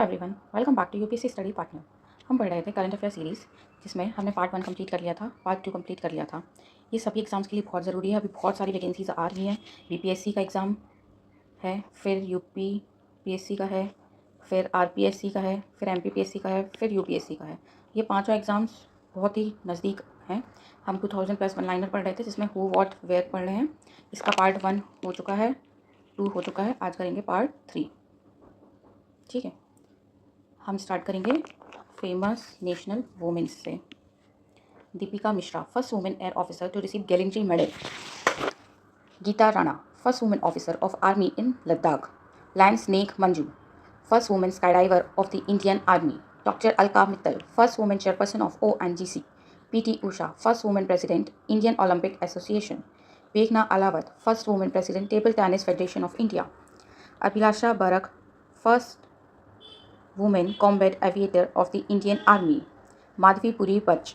Everyone, welcome back to UPSC study partner. हम पढ़ रहे थे करंट अफेयर सीरीज़, जिसमें हमने पार्ट 1 कंप्लीट कर लिया था, पार्ट 2 कंप्लीट कर लिया था। ये सभी एग्जाम्स के लिए बहुत ज़रूरी है। अभी बहुत सारी वैकेंसीज आ रही हैं। बीपीएससी का एग्ज़ाम है, फिर यूपीपीएससी का है, फिर आरपीएससी का है, फिर एमपीपीएससी का है, फिर यूपीएससी का है। ये पाँचों एग्ज़ाम्स बहुत ही नज़दीक हैं। हम 2000 प्लस वन लाइनर पढ़ रहे थे, जिसमें हु वॉट वेयर पढ़ रहे हैं। इसका पार्ट 1 हो चुका है, 2 हो चुका है, आज करेंगे पार्ट 3। ठीक है, हम स्टार्ट करेंगे फेमस नेशनल वुमेन्स से। Deepika Mishra, first woman air officer to receive gallantry medal. Geeta Rana, first woman officer of army in Ladakh. Lance Naik Manju, first woman skydiver of the Indian army. Doctor Alka Mittal, first woman chairperson of ONGC। PT Usha, first woman president Indian Olympic association. मेघना Ahlawat, first woman president table tennis federation of India. Abhilasha Barak, first woman combat aviator of the Indian Army. Madhavi Puri Bach,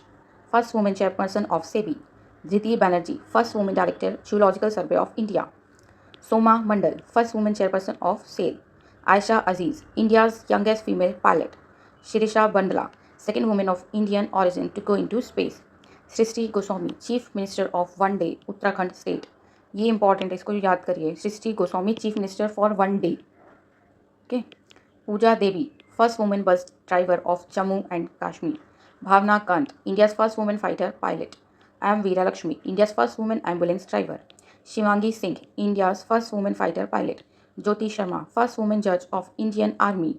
first woman chairperson of SEBI. Dhriti Banerjee, first woman director, Geological Survey of India. Soma Mandal, first woman chairperson of SAIL. Aisha Aziz, India's youngest female pilot. Shirisha Bandla, second woman of Indian origin to go into space. Srishti Goswami, chief minister of one day Uttarakhand state. ये important है, इसको याद करिए। Srishti Goswami, chief minister for one day. Okay. Pooja Devi, first woman bus driver of Jammu and Kashmir. Bhawana Kanth, India's first woman fighter pilot. M Veeralakshmi, India's first woman ambulance driver. Shivangi Singh, India's first woman fighter pilot. Jyoti Sharma, first woman जज of Indian army.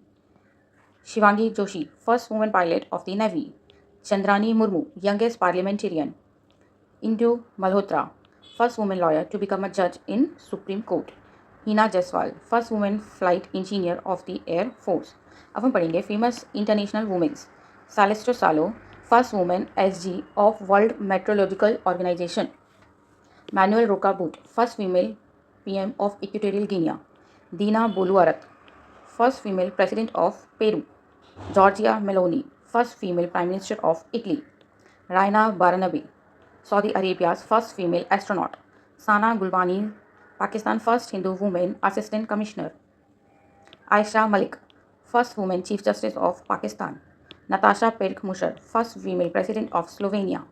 Shivangi Joshi, first women pilot of the navy. Chandrani Murmu, youngest parliamentarian. Indu Malhotra, first woman lawyer to become a जज in supreme court. Heena Jaiswal, first woman flight engineer of the air force. अब हम पढ़ेंगे famous international women's. Celeste Saulo, first woman SG of world meteorological organization. Manuela Roka Botey, first female PM of Equatorial Guinea. Dina Boluarte, first female president of Peru. Giorgia Meloni, first female prime minister of Italy. Raina बारनबी, Saudi Arabia's first female astronaut. Sana Gulwani, Pakistan first Hindu woman assistant commissioner. Ayesha Malik, first woman chief justice of Pakistan. Natasha Pirc Musar, first female president of Slovenia.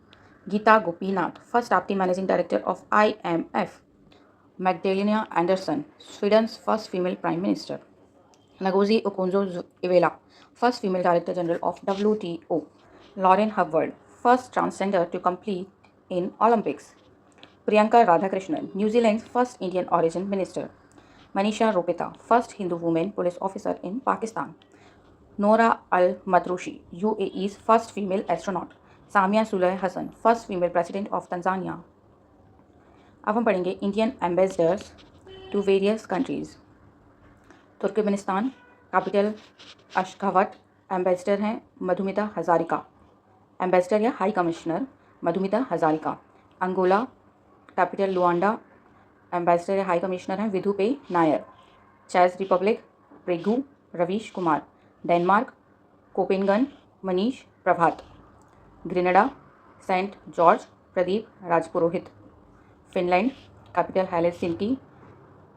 Gita Gopinath, first acting managing director of IMF। Magdalena Andersson, Sweden's first female prime minister. Ngozi Okonjo Iweala, first female director general of WTO। Laurel Hubbard, first transgender to compete in Olympics. Priyanka Radhakrishnan, New Zealand's first Indian origin minister. Manisha Ropita, first Hindu woman police officer in Pakistan. Noura Al-Matrushi, UAE's first female astronaut. Samia Suluhu Hassan, first female president of Tanzania. अब हम पढ़ेंगे Indian ambassadors to various countries. Turkmenistan, capital Ashgabat. Ambassador हैं Madhumita Hazarika. Ambassador या high commissioner Madhumita Hazarika. Angola, capital Luanda. Ambassador या high commissioner हैं विधुपे नायर। चेक Republic, Prague Ravish Kumar. Denmark, Copenhagen Manish Prabhat. Grenada, Saint George Pradeep Rajpurohit. Finland, capital Helsinki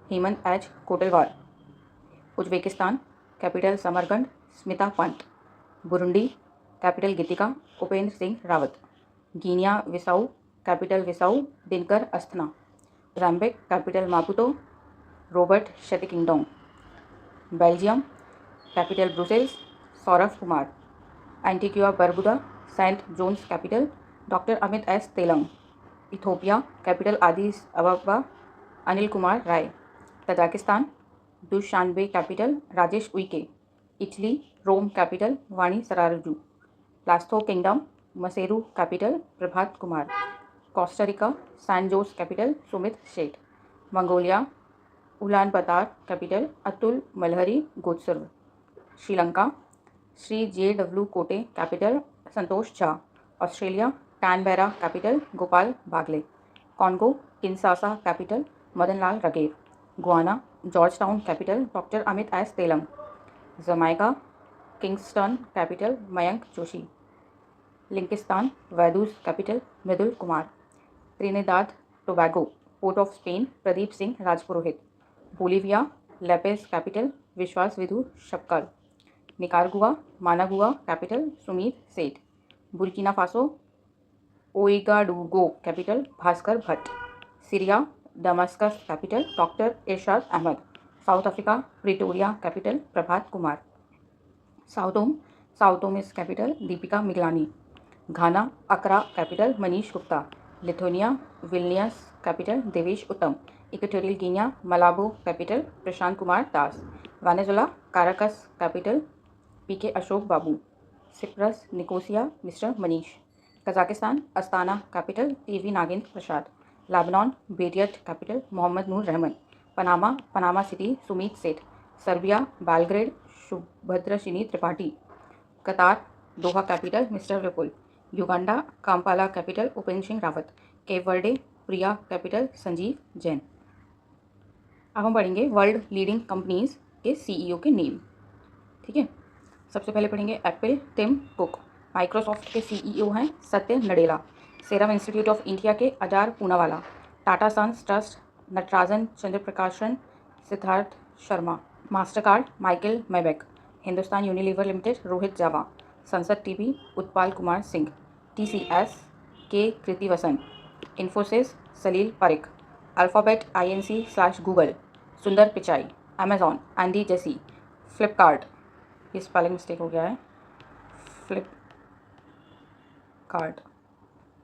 Hemant H Kotalwar. Uzbekistan, capital Samarkand Smita Pant. Burundi, capital Gitega Upendra Singh Rawat. Guinea Bissau, capital Bissau Dinkar Asthana. Mozambique, capital Maputo Robert Shetkintong. Belgium, capital Brussels Saurabh Kumar. Antigua Barbuda, Saint John's capital doctor Amit S Telang. Ethiopia, capital Addis Ababa Anil Kumar Rai. Tajikistan, Dushanbe, capital Rajesh Uike. Italy, Rome, capital Vani Sarraju. Lesotho kingdom, Maseru, capital Prabhat Kumar. Costa Rica, San Jose, capital Sumit Seth. Mongolia, Ulaanbaatar, capital Atul Malhari Gotsurve. Sri Lanka, Sri JW Kotte, capital Santosh Jha. Australia, Canberra, capital Gopal Baglay. Congo, Kinshasa, capital Madan Lal Raigar. Guyana, Georgetown, capital doctor Amit S Telang. Jamaica, Kingston, capital Mayank Joshi. Liechtenstein, Vaduz, capital Mridul Kumar. Trinidad Tobago, Port of Spain Pradeep Singh Rajpurohit. Bolivia, La Paz, capital Vishwas Vidhu Sapkal. Nicaragua Managua capital Sumit Seth. Burkina Faso Ouagadougou capital Bhaskar Bhatt. Syria Damascus capital doctor Irshad Ahmad. South Africa Pretoria capital Prabhat Kumar. Sao Tome capital Deepika Miglani. Ghana Accra capital Manish Gupta. Lithuania Vilnius capital Devesh Uttam. Equatorial Guinea Malabo capital Prashant Kumar Das. Venezuela Caracas capital P K Ashok Babu. Cyprus Nicosia mister Manish. Kazakhstan Astana capital T V Nagendra Prasad. Lebanon Beirut capital Mohammed Noor Rahman. Panama City Sumit Seth. Serbia Belgrade Subhadarshini Tripathi. Qatar Doha capital mister Vipul. Uganda Kampala capital Upendra Singh Rawat. Cape Verde Praia capital Sanjeev Jain. अब हम पढ़ेंगे world leading companies के CEO के name. ठीक है, सबसे पहले पढ़ेंगे एप्पल टिम कुक। माइक्रोसॉफ्ट के सीईओ हैं Satya Nadella. Serum Institute of India के Adar Poonawalla. Tata sons trust Natarajan Chandrasekaran Siddharth Sharma. Mastercard Michael Miebach. Hindustan Unilever limited Rohit Jawa. Sansad TV Utpal Kumar Singh. TCS के कृतिवसन। इन्फोसिस सलील पारिक। अल्फ़ाबेट INC/गूगल Sundar Pichai. Amazon Andy Jassy. Flipkart, ये स्पेलिंग मिस्टेक हो गया है, Flipkart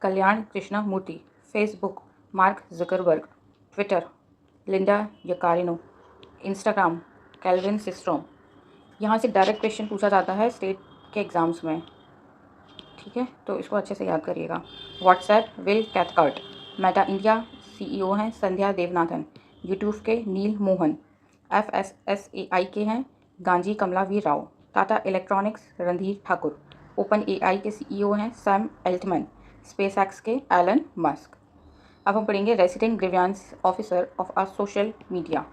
Kalyan Krishnamurthy. Facebook Mark Zuckerberg. Twitter Linda Yaccarino. Instagram Kevin Systrom. यहाँ से direct question पूछा जाता है स्टेट के एग्ज़ाम्स में, ठीक है, तो इसको अच्छे से याद करिएगा। WhatsApp will Cathcart. Meta India CEO हैं संध्या देवनाथन। यूट्यूब के नील मोहन। FSSAI के हैं Ganji Kamalavardhana Rao. Tata electronics Randhir Thakur. Open AI के सीईओ हैं सैम एल्टमैन। स्पेसएक्स के एलन मस्क। अब हम पढ़ेंगे resident grievance officer of a social media.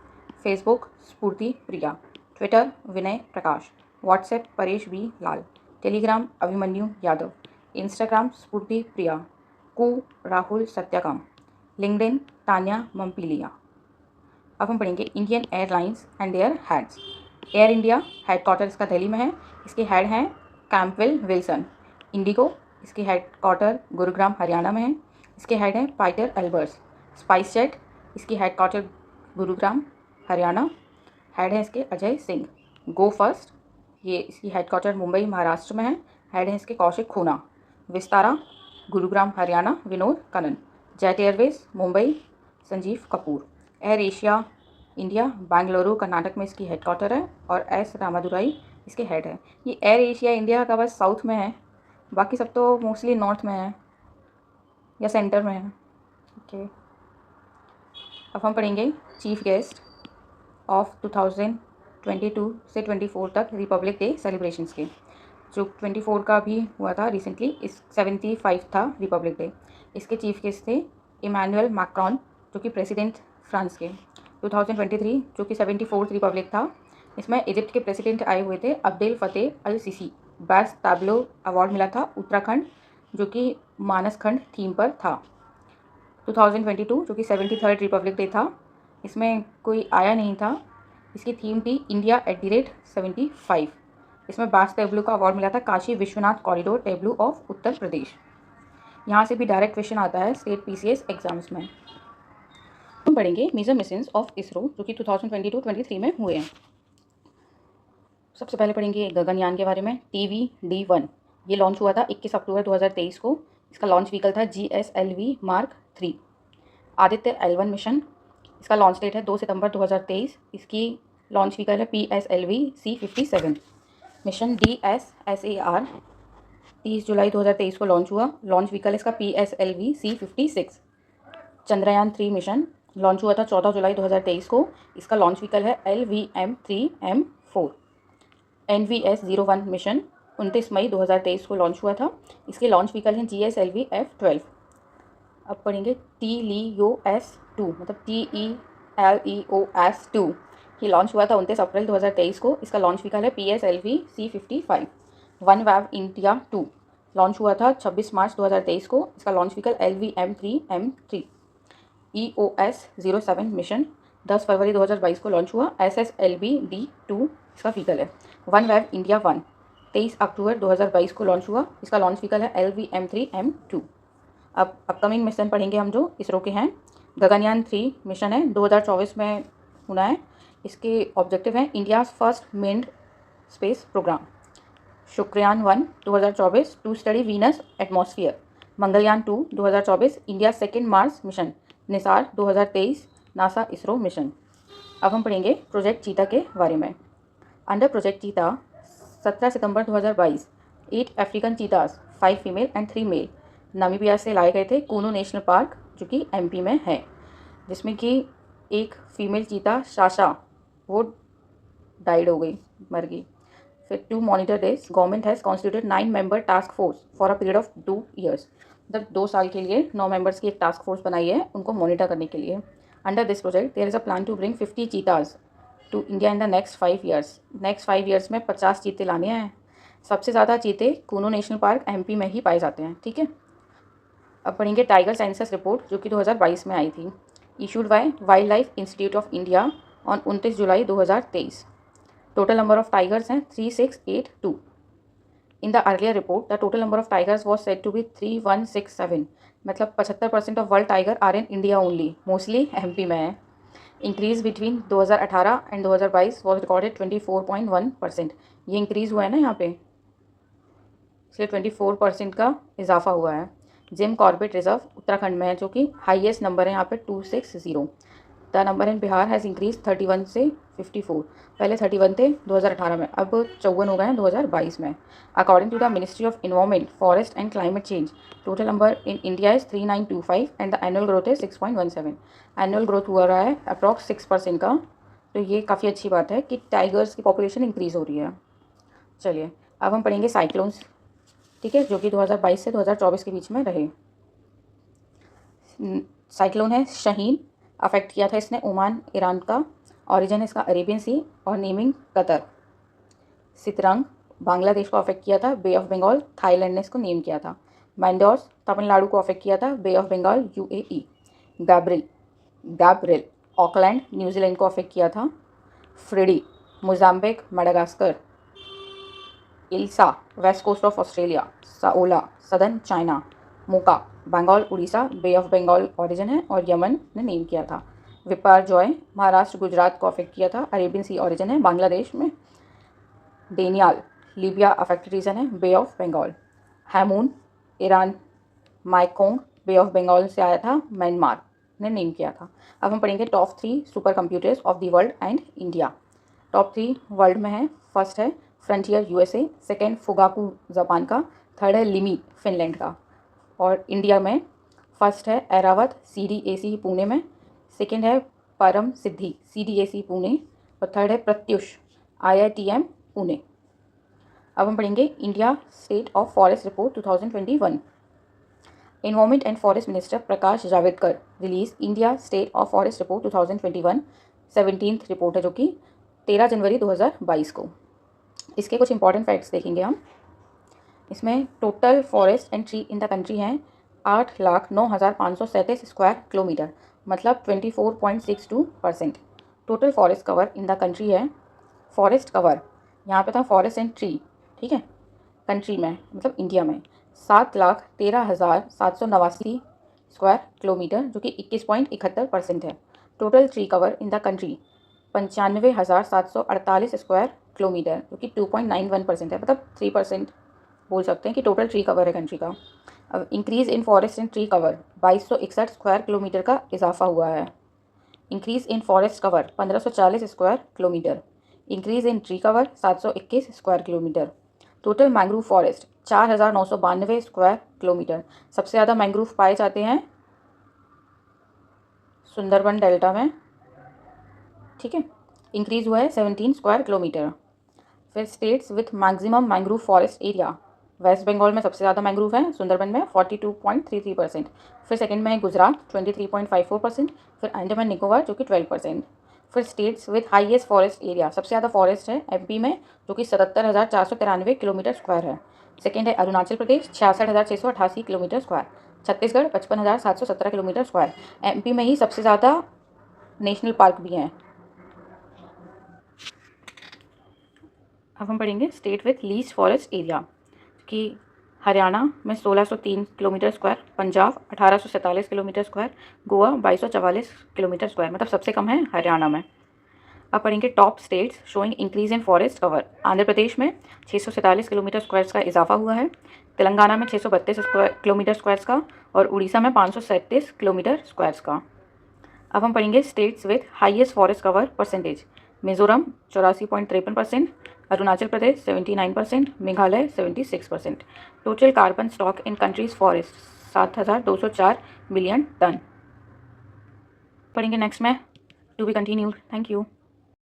Facebook Spoorthi Priya. Twitter Vinay Prakash. WhatsApp Paresh B Lal. Telegram Abhimanyu Yadav. Instagram Spoorthi Priya. Koo Rahul Satyakam. LinkedIn Tanya Mampilly. अब हम पढ़ेंगे Indian airlines and their heads. Air India headquarter इसका दिल्ली में है, इसके हेड हैं कैंपवेल विल्सन। इंडिगो इसके हेडक्वार्टर गुरुग्राम हरियाणा में है, इसके हेड हैं पीटर एल्बर्स। स्पाइस जेट इसकी हेडक्वार्टर गुरुग्राम हरियाणा, हेड है इसके अजय सिंह। गो फर्स्ट ये इसकी हेडक्वार्टर मुंबई महाराष्ट्र में है, हेड है इसके Kaushik Khona. Vistara Gurugram Haryana Vinod Kannan. Jet Airways Mumbai Sanjeev Kapoor. Air Asia India Bengaluru Karnataka में इसकी हेडक्वार्टर है और एस रामादुराई इसके हेड है। ये एयर एशिया इंडिया का बस साउथ में है, बाकी सब तो मोस्टली नॉर्थ में है या सेंटर में है। ओके, अब हम पढ़ेंगे चीफ गेस्ट ऑफ 2022 से 24 तक रिपब्लिक डे सेलिब्रेशंस के। जो 24 का भी हुआ था रिसेंटली, इस 75 था रिपब्लिक डे। इसके चीफ गेस्ट थे इमैनुअल मैक्रॉन जो कि प्रेसिडेंट फ्रांस के। 2023 जो कि 74th रिपब्लिक था, इसमें इजिप्ट के प्रेसिडेंट आए हुए थे अब्देल फतेह अल सीसी। बेस्ट टैब्लो अवार्ड मिला था उत्तराखंड जो कि मानस खंड थीम पर था। 2022 जो कि 73rd रिपब्लिक डे था, इसमें कोई आया नहीं था, इसकी थीम थी इंडिया @75। इसमें बेस्ट टेब्लू का अवार्ड मिला था Kashi Vishwanath corridor tableau of Uttar Pradesh. यहाँ से भी डायरेक्ट क्वेश्चन आता है स्टेट PCS एग्जाम्स में। हम पढ़ेंगे मेजर मिशंस ऑफ इसरो जो कि 2022-23 में हुए हैं। सबसे पहले पढ़ेंगे गगनयान के बारे में। TVD-1 ये लॉन्च हुआ था 21 अक्टूबर 2023 को। इसका लॉन्च व्हीकल था GSLV Mark 3। Aditya L1 mission, इसका लॉन्च डेट है 2 सितंबर 2023। इसकी लॉन्च व्हीकल है PSLV C57। मिशन DSSAR 30 जुलाई 2023 को लॉन्च हुआ। लॉन्च व्हीकल इसका PSLV C56। Chandrayaan 3 mission launch हुआ था 14 जुलाई 2023 को। इसका लॉन्च व्हीकल है LVM-3M4। NVS-01 मिशन 29 मई 2023 को लॉन्च हुआ था। इसके लॉन्च व्हीकल हैं GSLV F12। अब पढ़ेंगे TLEOS-2 मतलब TELEOS-2। ये लॉन्च हुआ था 29 अप्रैल 2023 को। इसका लॉन्च व्हीकल है PSLV C55। OneWeb India 2 launch हुआ था 26 मार्च 2023 को। इसका launch vehicle LVM-3M3। EOS-07 mission 10 फरवरी 2022 को लॉन्च हुआ। SSLV-D2 इसका व्हीकल है। OneWeb इंडिया 1 23 अक्टूबर 2022 को लॉन्च हुआ। इसका लॉन्च व्हीकल है LVM-3M2। अब अपकमिंग मिशन पढ़ेंगे हम जो इसरो के हैं। गगनयान 3 मिशन है, 2024 में होना है। इसके ऑब्जेक्टिव हैं India first manned space programme. Shukrayaan 1 2024 to study Venus atmosphere. Mangalyaan 2 2024 India second Mars mission. NISAR 2023 NASA ISRO mission. अब हम पढ़ेंगे प्रोजेक्ट चीता के बारे में। अंडर प्रोजेक्ट चीता 17 सितंबर 2022 8 African cheetahs 5 female and 3 male Namibia से लाए गए थे कूनो नेशनल पार्क जो कि MP में है, जिसमें कि एक फीमेल चीता शाशा वो डाइड हो गई, मर गई। फिर to monitor this government has constituted 9 member task force for a period of 2 years। मतलब 2 साल के लिए 9 मेंबर्स की एक टास्क फोर्स बनाई है उनको मॉनिटर करने के लिए। Under this project there is a plan to bring 50 cheetahs to India in the next 5 years। Next 5 years में 50 चीते लाने हैं। सबसे ज़्यादा चीते कूनो नेशनल पार्क MP में ही पाए जाते हैं। ठीक है, अब पढ़ेंगे टाइगर सेंसस रिपोर्ट जो कि 2022 में आई थी। Issued by wildlife institute of India on 29 July 2023। Total number of tigers हैं 3682। In the earlier report the total number of tigers was said to be 3167। मतलब 75% of world tiger are in India only, mostly MP में है। Increase between 2018 and 2022 was recorded 24.1%। ये increase हुआ है ना यहाँ पे, इसलिए 24% का इजाफा हुआ है। जिम कॉर्बेट रिजर्व उत्तराखंड में है जो कि हाईएस्ट नंबर है यहाँ पे 260। The number in Bihar has increase 31 से 54। पहले 31 थे 2018 में, अब 54 हो गए हैं 2022 में। According to the ministry of environment forest and climate change total number in India is 3925 and the annual growth is 6.17। Annual growth हुआ रहा है अप्रॉक्स 6% का, तो ये काफ़ी अच्छी बात है कि टाइगर्स की पॉपुलेशन इंक्रीज़ हो रही है। चलिए अब हम पढ़ेंगे साइक्लोन्स, ठीक है, जो कि 2022 से 2024 के बीच में रहे। साइक्लोन है शहीन, अफेक्ट किया था इसने ओमान ईरान का, ओरिजिन इसका अरेबियन सी और नेमिंग कतर। सितरंग बांग्लादेश को अफेक्ट किया था, बे ऑफ बंगाल थाईलैंड ने इसको नेम किया था। मैंडोस तमिलनाडु को अफेक्ट किया था, bay of Bengal UAE। Gabrielle Auckland New Zealand को अफेक्ट किया था। Freddy Mozambique Madagascar. Ilsa west coast of Australia. Saola southern China. Mocha Bengal Orissa, bay of Bengal origin है और यमन ने नेम किया था। विपार जॉय महाराष्ट्र गुजरात को अफेक्ट किया था, अरेबियन सी ओरिजिन है बांग्लादेश में। डेनियाल लीबिया अफेक्टेड रीजन है, bay of Bengal. Hamoon Iran, Michaung bay of Bengal से आया था, म्यांमार ने नेम किया था। अब हम पढ़ेंगे top 3 super computers of the world and India. Top 3 world में है, फर्स्ट है frontier USA, second Fugaku Japan का, थर्ड है लिमी फिनलैंड का। और इंडिया में फर्स्ट है ऐरावत CDAC पुणे में, सेकेंड है परम सिद्धि CDAC पुणे और थर्ड है प्रत्युष IITM पुणे। अब हम पढ़ेंगे India state of forest report 2021। Environment and forest minister Prakash Javadekar release India state of forest report 2021 17th report है जो कि 13 जनवरी 2022 को। इसके कुछ इंपॉर्टेंट फैक्ट्स देखेंगे हम। इसमें total forest and tree in the country हैं 8,09,537 स्क्वायर किलोमीटर, मतलब 24.62%। Total forest cover in the country है, फॉरेस्ट कवर यहाँ पे था फॉरेस्ट एंड ट्री, ठीक है, कंट्री में मतलब इंडिया में 7,13,789 स्क्वायर किलोमीटर जो कि 21.71% है। Total tree cover in the country 95,748 square kilometre जो कि 2.91% है, मतलब 3% बोल सकते हैं कि टोटल ट्री कवर है कंट्री का। अब increase in forest and tree cover 2261 square kilometre का इजाफा हुआ है। Increase in forest cover 1540 square kilometre. Increase in tree cover 721 square kilometre. Total mangrove forest 4,992 square kilometre. सबसे ज़्यादा मैंग्रोव पाए जाते हैं सुंदरबन डेल्टा में, ठीक है। इंक्रीज़ हुआ है 17 स्क्वायर किलोमीटर। फिर states with maximum mangrove forest area, West Bengal में सबसे ज़्यादा मैंग्रोव है, सुंदरबन में 42.33%। फिर सेकंड में है गुजरात 23.54%। फिर अंडमान निकोबार जो कि 12%। फिर states with highest forest area, सबसे ज़्यादा फॉरेस्ट है MP में जो कि 77,493 किलोमीटर स्क्वायर है। सेकेंड है Arunachal Pradesh 66,688 kilometre square. Chhattisgarh 55,717 kilometre square. MP में ही सबसे ज़्यादा नेशनल पार्क भी हैं। अब हम पढ़ेंगे state with least forest area कि हरियाणा में 1603 kilometre square, Punjab 1847 kilometre square, Goa 2244 kilometre square, मतलब सबसे कम है हरियाणा में। अब पढ़ेंगे top states showing increase in forest cover. Andhra Pradesh में 647 किलोमीटर स्क्वायर्स का इजाफा हुआ है, तेलंगाना में 632 किलोमीटर स्क्वायर्स का और उड़ीसा में 537 किलोमीटर स्क्वायर्स का। अब हम पढ़ेंगे states with highest forest cover percentage. Mizoram 84.53%, Arunachal Pradesh 79%, Meghalaya 76%। Total carbon stock in country's forest 7204 million tonne. पढ़ेंगे नेक्स्ट में, to be continued. Thank you.